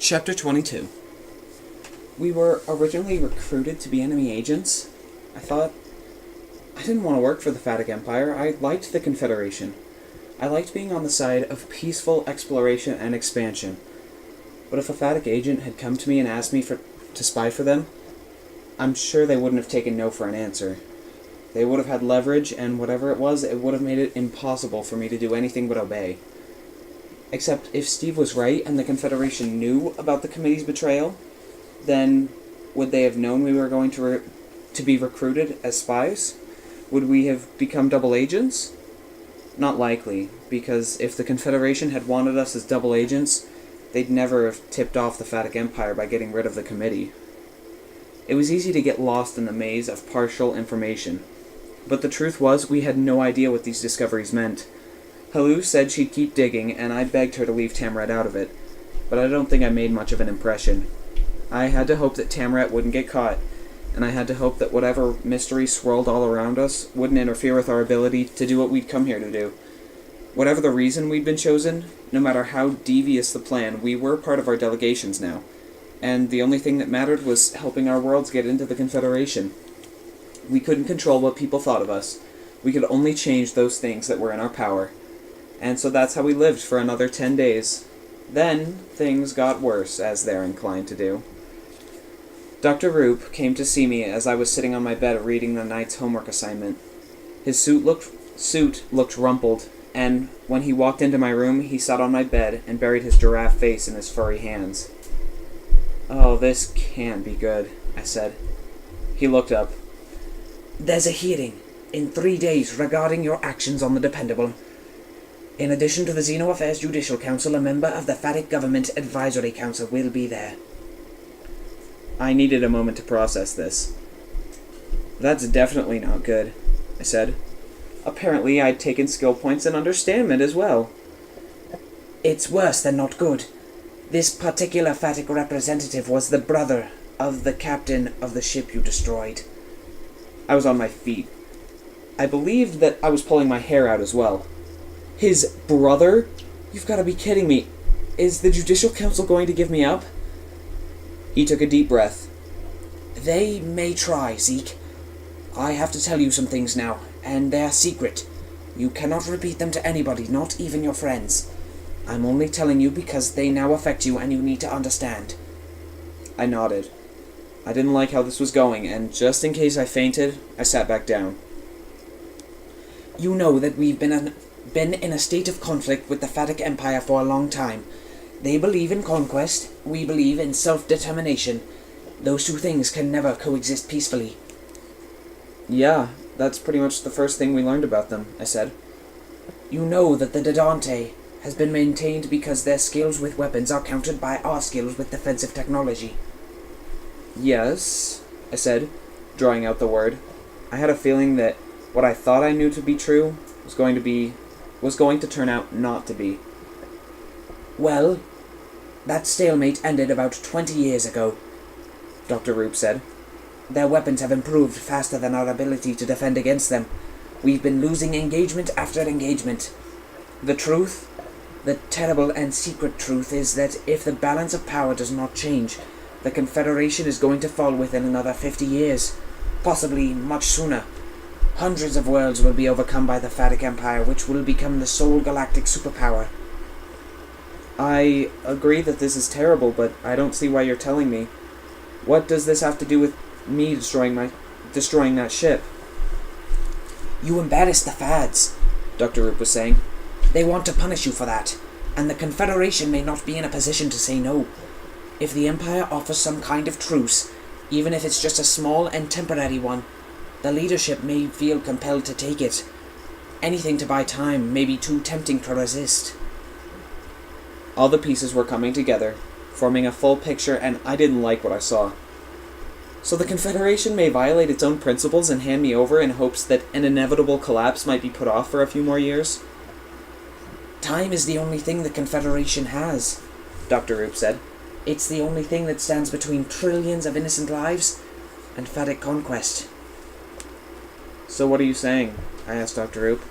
Chapter 22. We were originally recruited to be enemy agents. I didn't want to work for the Fatic Empire. I liked the Confederation. I liked being on the side of peaceful exploration and expansion. But if a Fatic agent had come to me and asked me to spy for them, I'm sure they wouldn't have taken no for an answer. They would have had leverage, and whatever it would have made it impossible for me to do anything but obey. Except if Steve was right and the Confederation knew about the committee's betrayal, then would they have known we were going to be recruited as spies? Would we have become double agents? Not likely, because if the Confederation had wanted us as double agents, they'd never have tipped off the Fatic Empire by getting rid of the committee. It was easy to get lost in the maze of partial information, but the truth was we had no idea what these discoveries meant. Halou said she'd keep digging, and I begged her to leave Tamra out of it, but I don't think I made much of an impression. I had to hope that Tamra wouldn't get caught, and I had to hope that whatever mystery swirled all around us wouldn't interfere with our ability to do what we'd come here to do. Whatever the reason we'd been chosen, no matter how devious the plan, we were part of our delegations now, and the only thing that mattered was helping our worlds get into the Confederation. We couldn't control what people thought of us. We could only change those things that were in our power. And so that's how we lived for another 10 days. Then, things got worse, as they're inclined to do. Dr. Roop came to see me as I was sitting on my bed reading the night's homework assignment. His suit looked rumpled, and when he walked into my room, he sat on my bed and buried his giraffe face in his furry hands. "Oh, this can't be good," I said. He looked up. "There's a hearing in 3 days regarding your actions on the Dependable. In addition to the Xeno Affairs Judicial Council, a member of the Fatic Government Advisory Council will be there." I needed a moment to process this. "That's definitely not good," I said. Apparently I'd taken skill points in understandment as well. "It's worse than not good. This particular Fatic representative was the brother of the captain of the ship you destroyed." I was on my feet. I believed that I was pulling my hair out as well. His brother? You've got to be kidding me. Is the Judicial Council going to give me up? He took a deep breath. "They may try, Zeke. I have to tell you some things now, and they're secret. You cannot repeat them to anybody, not even your friends. I'm only telling you because they now affect you and you need to understand." I nodded. I didn't like how this was going, and just in case I fainted, I sat back down. "You know that we've been in a state of conflict with the Fatic Empire for a long time. They believe in conquest, we believe in self-determination. Those two things can never coexist peacefully." "Yeah, that's pretty much the first thing we learned about them," I said. "You know that the Dodante has been maintained because their skills with weapons are countered by our skills with defensive technology." "Yes," I said, drawing out the word. I had a feeling that what I thought I knew to be true was going to turn out not to be. "Well, that stalemate ended about 20 years ago," Dr. Roop said. "Their weapons have improved faster than our ability to defend against them. We've been losing engagement after engagement. The truth, the terrible and secret truth, is that if the balance of power does not change, the Confederation is going to fall within another 50 years, possibly much sooner. Hundreds of worlds will be overcome by the Fatic Empire, which will become the sole galactic superpower." I agree that this is terrible, but I don't see why you're telling me. What does this have to do with me destroying that ship? "You embarrassed the Fads," Dr. Roop was saying. "They want to punish you for that, and the Confederation may not be in a position to say no. If the Empire offers some kind of truce, even if it's just a small and temporary one, the leadership may feel compelled to take it. Anything to buy time may be too tempting to resist." All the pieces were coming together, forming a full picture, and I didn't like what I saw. So the Confederation may violate its own principles and hand me over in hopes that an inevitable collapse might be put off for a few more years? "Time is the only thing the Confederation has," Dr. Roop said. "It's the only thing that stands between trillions of innocent lives and Fatic conquest." "So what are you saying?" I asked Dr. Roop.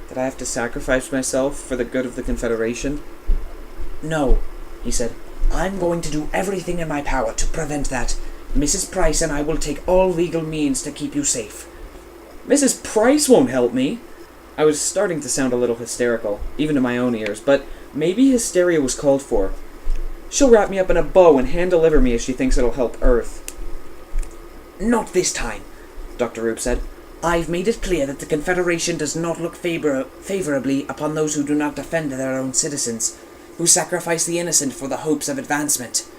"That I have to sacrifice myself for the good of the Confederation?" "No," he said. I'm going to do everything in my power to prevent that. Mrs. Price and I will take all legal means to keep you safe. Mrs. Price won't help me. I was starting to sound a little hysterical, even to my own ears, but maybe hysteria was called for. She'll wrap me up in a bow and hand-deliver me if she thinks it'll help Earth. Not this time, Dr. Roop said. I've made it clear that the Confederation does not look favorably upon those who do not defend their own citizens, who sacrifice the innocent for the hopes of advancement.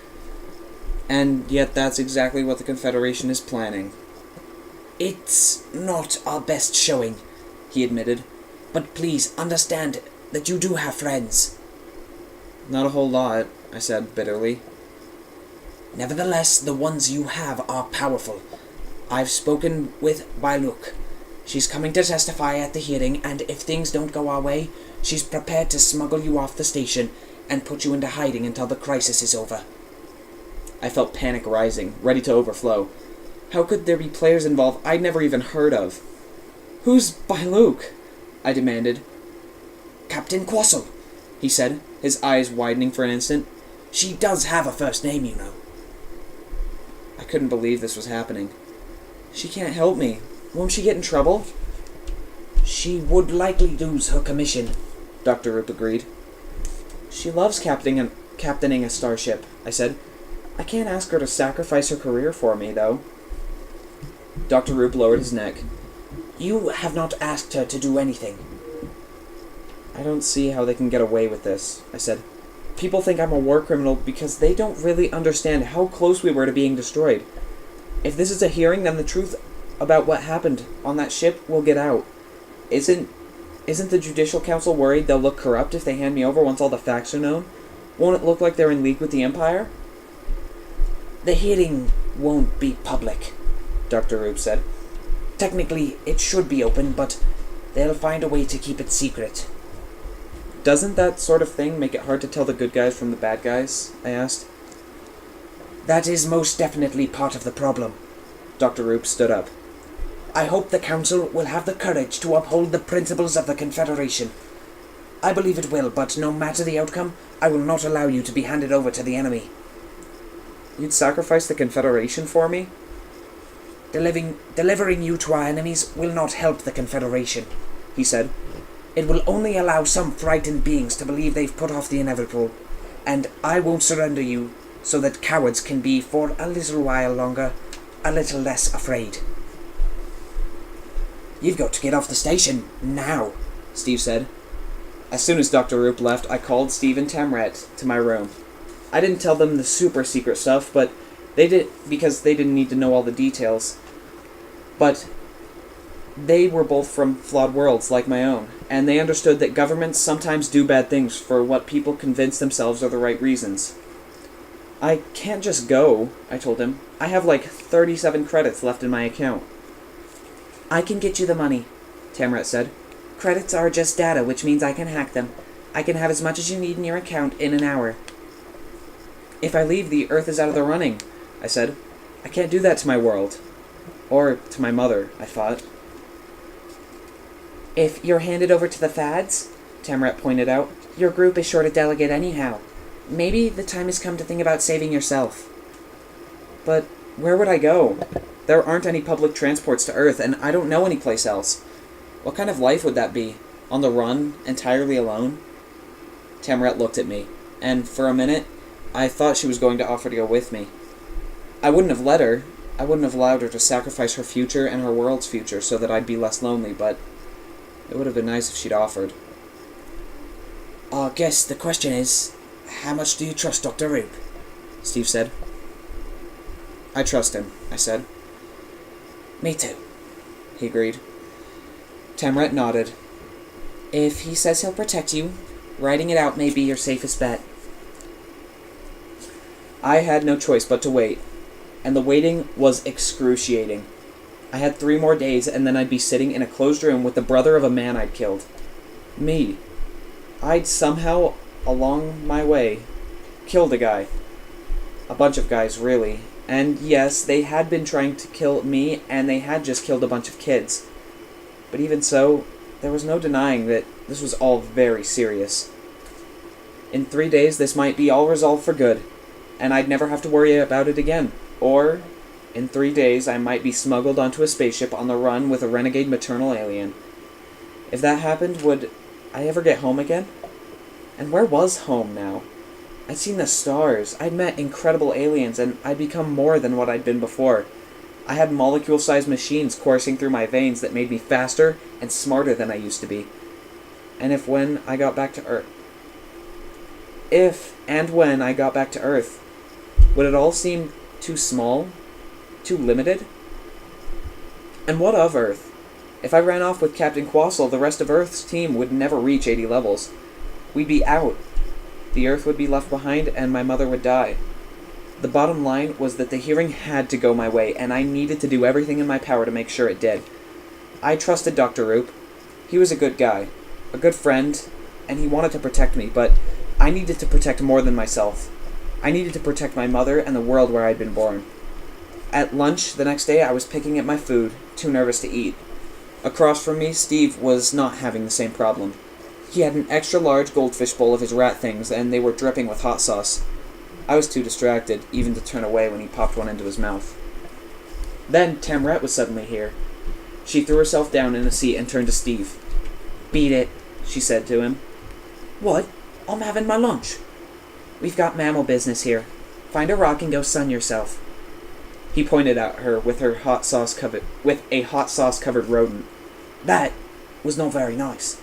And yet that's exactly what the Confederation is planning. It's not our best showing, he admitted. But please understand that you do have friends. Not a whole lot, I said bitterly. Nevertheless, the ones you have are powerful. I've spoken with Bailuk. She's coming to testify at the hearing, and if things don't go our way, she's prepared to smuggle you off the station and put you into hiding until the crisis is over. I felt panic rising, ready to overflow. How could there be players involved I'd never even heard of? Who's Bailuk? I demanded. Captain Quassel, he said, his eyes widening for an instant. She does have a first name, you know. I couldn't believe this was happening. She can't help me. Won't she get in trouble? She would likely lose her commission, Dr. Roop agreed. She loves captaining a starship, I said. I can't ask her to sacrifice her career for me, though. Dr. Roop lowered his neck. You have not asked her to do anything. I don't see how they can get away with this, I said. People think I'm a war criminal because they don't really understand how close we were to being destroyed. If this is a hearing, then the truth about what happened on that ship will get out. Isn't the Judicial Council worried they'll look corrupt if they hand me over once all the facts are known? Won't it look like they're in league with the Empire? The hearing won't be public, Dr. Roop said. Technically, it should be open, but they'll find a way to keep it secret. Doesn't that sort of thing make it hard to tell the good guys from the bad guys? I asked. That is most definitely part of the problem. Dr. Roop stood up. I hope the Council will have the courage to uphold the principles of the Confederation. I believe it will, but no matter the outcome, I will not allow you to be handed over to the enemy. You'd sacrifice the Confederation for me? Delivering you to our enemies will not help the Confederation, he said. It will only allow some frightened beings to believe they've put off the inevitable, and I won't surrender you so that cowards can be, for a little while longer, a little less afraid. You've got to get off the station now, Steve said. As soon as Dr. Roop left, I called Steve and Tamra to my room. I didn't tell them the super secret stuff, but they did because they didn't need to know all the details. But they were both from flawed worlds like my own, and they understood that governments sometimes do bad things for what people convince themselves are the right reasons. I can't just go, I told him. I have like 37 credits left in my account. I can get you the money, Tamra said. Credits are just data, which means I can hack them. I can have as much as you need in your account in an hour. If I leave, the Earth is out of the running, I said. I can't do that to my world. Or to my mother, I thought. If you're handed over to the Fads, Tamrat pointed out, your group is sure to delegate anyhow. Maybe the time has come to think about saving yourself. But where would I go? There aren't any public transports to Earth, and I don't know any place else. What kind of life would that be? On the run, entirely alone? Tamrat looked at me, and for a minute, I thought she was going to offer to go with me. I wouldn't have let her. I wouldn't have allowed her to sacrifice her future and her world's future so that I'd be less lonely, but it would have been nice if she'd offered. I guess the question is, how much do you trust Dr. Roop? Steve said. I trust him, I said. Me too, he agreed. Tamrat nodded. If he says he'll protect you, writing it out may be your safest bet. I had no choice but to wait, and the waiting was excruciating. I had 3 more days, and then I'd be sitting in a closed room with the brother of a man I'd killed. Me. I'd somehow, along my way, killed a guy. A bunch of guys, really. And yes, they had been trying to kill me, and they had just killed a bunch of kids. But even so, there was no denying that this was all very serious. In 3 days, this might be all resolved for good, and I'd never have to worry about it again. Or, in 3 days, I might be smuggled onto a spaceship on the run with a renegade maternal alien. If that happened, would I ever get home again? And where was home now? I'd seen the stars, I'd met incredible aliens, and I'd become more than what I'd been before. I had molecule-sized machines coursing through my veins that made me faster and smarter than I used to be. And when I got back to Earth, would it all seem too small? Too limited? And what of Earth? If I ran off with Captain Quassel, the rest of Earth's team would never reach 80 levels. We'd be out. The Earth would be left behind, and my mother would die. The bottom line was that the hearing had to go my way, and I needed to do everything in my power to make sure it did. I trusted Dr. Roop. He was a good guy, a good friend, and he wanted to protect me, but I needed to protect more than myself. I needed to protect my mother and the world where I'd been born. At lunch the next day, I was picking at my food, too nervous to eat. Across from me, Steve was not having the same problem. He had an extra-large goldfish bowl of his rat things, and they were dripping with hot sauce. I was too distracted, even to turn away when he popped one into his mouth. Then Tamra was suddenly here. She threw herself down in a seat and turned to Steve. "Beat it," she said to him. "What? I'm having my lunch." "We've got mammal business here. Find a rock and go sun yourself." He pointed at her with a hot sauce covered rodent. "That was not very nice."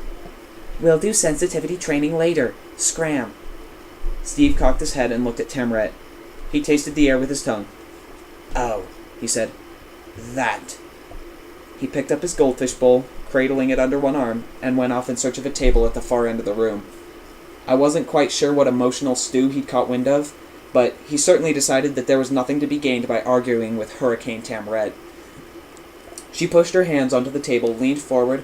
"We'll do sensitivity training later. Scram." Steve cocked his head and looked at Tamra. He tasted the air with his tongue. "Oh," he said. "That." He picked up his goldfish bowl, cradling it under one arm, and went off in search of a table at the far end of the room. I wasn't quite sure what emotional stew he'd caught wind of, but he certainly decided that there was nothing to be gained by arguing with Hurricane Tamra. She pushed her hands onto the table, leaned forward,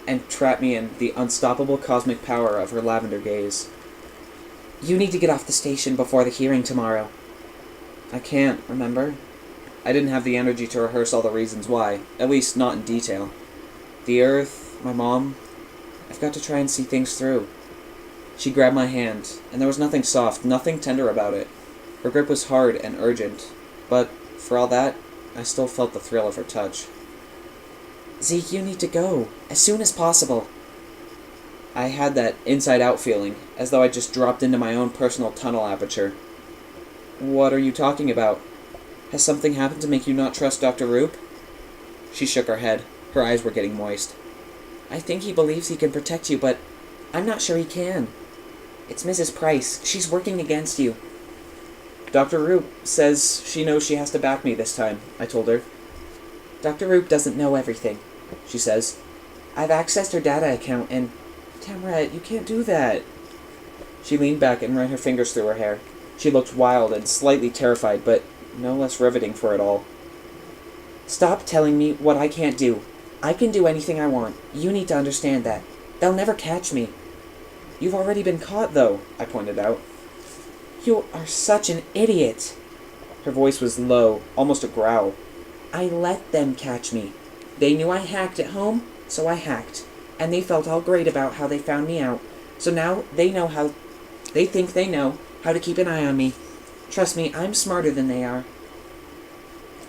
and trapped me in the unstoppable cosmic power of her lavender gaze. "You need to get off the station before the hearing tomorrow." "I can't, remember? I didn't have the energy to rehearse all the reasons why, at least not in detail. The Earth, my mom, I've got to try and see things through." She grabbed my hand, and there was nothing soft, nothing tender about it. Her grip was hard and urgent, but for all that, I still felt the thrill of her touch. "Zeke, you need to go, as soon as possible." I had that inside-out feeling, as though I'd just dropped into my own personal tunnel aperture. "What are you talking about? Has something happened to make you not trust Dr. Roop?" She shook her head. Her eyes were getting moist. "I think he believes he can protect you, but I'm not sure he can. It's Mrs. Price. She's working against you." "Dr. Roop says she knows she has to back me this time," I told her. "Dr. Roop doesn't know everything," she says. "I've accessed her data account, and Tamra, you can't do that." She leaned back and ran her fingers through her hair. She looked wild and slightly terrified, but no less riveting for it all. "Stop telling me what I can't do. I can do anything I want. You need to understand that. They'll never catch me." "You've already been caught, though," I pointed out. "You are such an idiot." Her voice was low, almost a growl. "I let them catch me. They knew I hacked at home, so I hacked. And they felt all great about how they found me out. So now they think they know how to keep an eye on me. Trust me, I'm smarter than they are."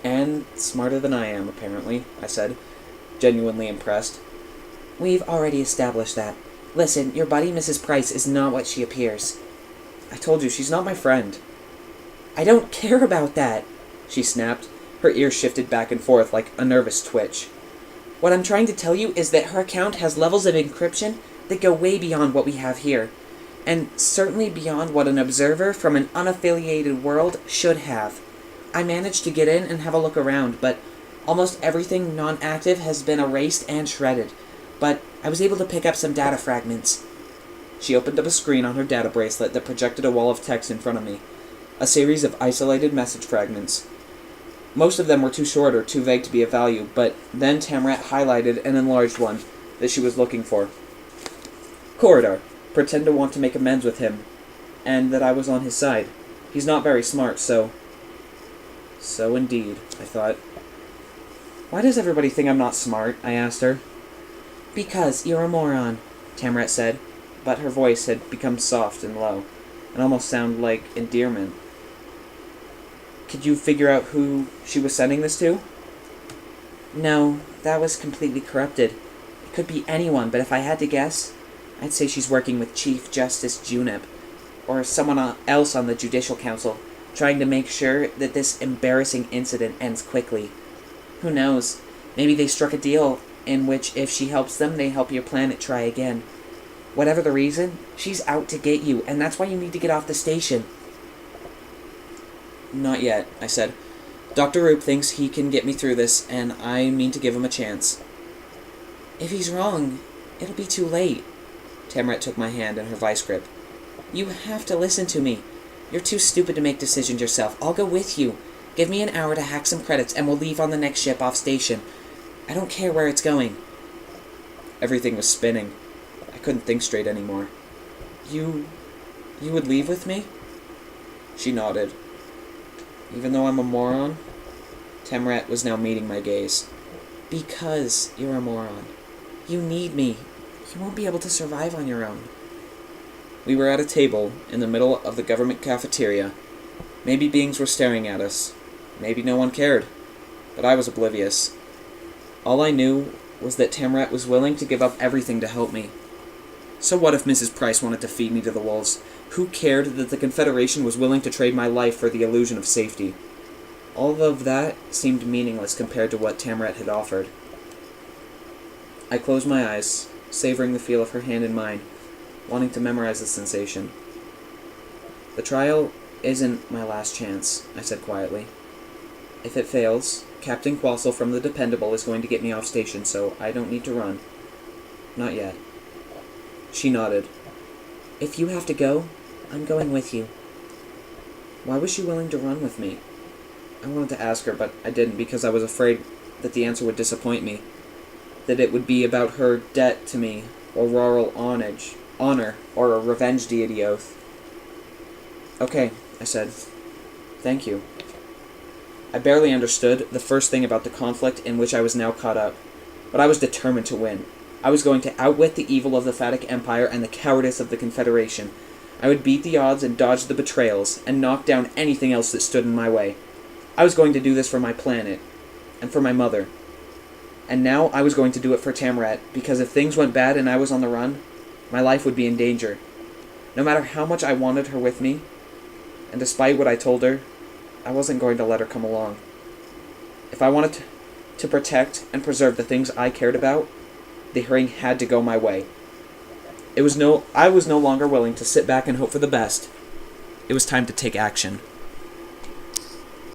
"And smarter than I am, apparently," I said, genuinely impressed. "We've already established that. Listen, your buddy Mrs. Price is not what she appears." "I told you, she's not my friend." "I don't care about that," she snapped. Her ears shifted back and forth like a nervous twitch. "What I'm trying to tell you is that her account has levels of encryption that go way beyond what we have here, and certainly beyond what an observer from an unaffiliated world should have. I managed to get in and have a look around, but almost everything non-active has been erased and shredded. But I was able to pick up some data fragments." She opened up a screen on her data bracelet that projected a wall of text in front of me, a series of isolated message fragments. Most of them were too short or too vague to be of value, but then Tamrat highlighted and enlarged one that she was looking for. "Corridor. Pretend to want to make amends with him, and that I was on his side. He's not very smart, so..." So indeed, I thought. "Why does everybody think I'm not smart?" I asked her. "Because you're a moron," Tamrat said, but her voice had become soft and low, and almost sounded like endearment. Could you figure out who she was sending this to? No, that was completely corrupted. It could be anyone, but if I had to guess, I'd say she's working with Chief Justice Junip, or someone else on the Judicial Council, trying to make sure that this embarrassing incident ends quickly. Who knows? Maybe they struck a deal in which if she helps them, they help your planet try again. Whatever the reason, she's out to get you, and that's why you need to get off the station. Not yet, I said. Dr. Roop thinks he can get me through this, and I mean to give him a chance. If he's wrong, it'll be too late. Tamra took my hand in her vice grip. You have to listen to me. You're too stupid to make decisions yourself. I'll go with you. Give me an hour to hack some credits, and we'll leave on the next ship off station. I don't care where it's going. Everything was spinning. I couldn't think straight anymore. You would leave with me? She nodded. Even though I'm a moron? Tamra was now meeting my gaze. Because you're a moron. You need me. You won't be able to survive on your own. We were at a table in the middle of the government cafeteria. Maybe beings were staring at us. Maybe no one cared. But I was oblivious. All I knew was that Tamra was willing to give up everything to help me. So what if Mrs. Price wanted to feed me to the wolves? Who cared that the Confederation was willing to trade my life for the illusion of safety? All of that seemed meaningless compared to what Tamrat had offered. I closed my eyes, savoring the feel of her hand in mine, wanting to memorize the sensation. The trial isn't my last chance, I said quietly. If it fails, Captain Quassel from the Dependable is going to get me off station, so I don't need to run. Not yet. She nodded. If you have to go, I'm going with you. Why was she willing to run with me? I wanted to ask her, but I didn't because I was afraid that the answer would disappoint me. That it would be about her debt to me, or rural honor, or a revenge deity oath. Okay, I said. Thank you. I barely understood the first thing about the conflict in which I was now caught up, but I was determined to win. I was going to outwit the evil of the Phatic Empire and the cowardice of the Confederation. I would beat the odds and dodge the betrayals, and knock down anything else that stood in my way. I was going to do this for my planet, and for my mother. And now I was going to do it for Tamrat, because if things went bad and I was on the run, my life would be in danger. No matter how much I wanted her with me, and despite what I told her, I wasn't going to let her come along. If I wanted to protect and preserve the things I cared about, the hearing had to go my way. I was no longer willing to sit back and hope for the best. It was time to take action.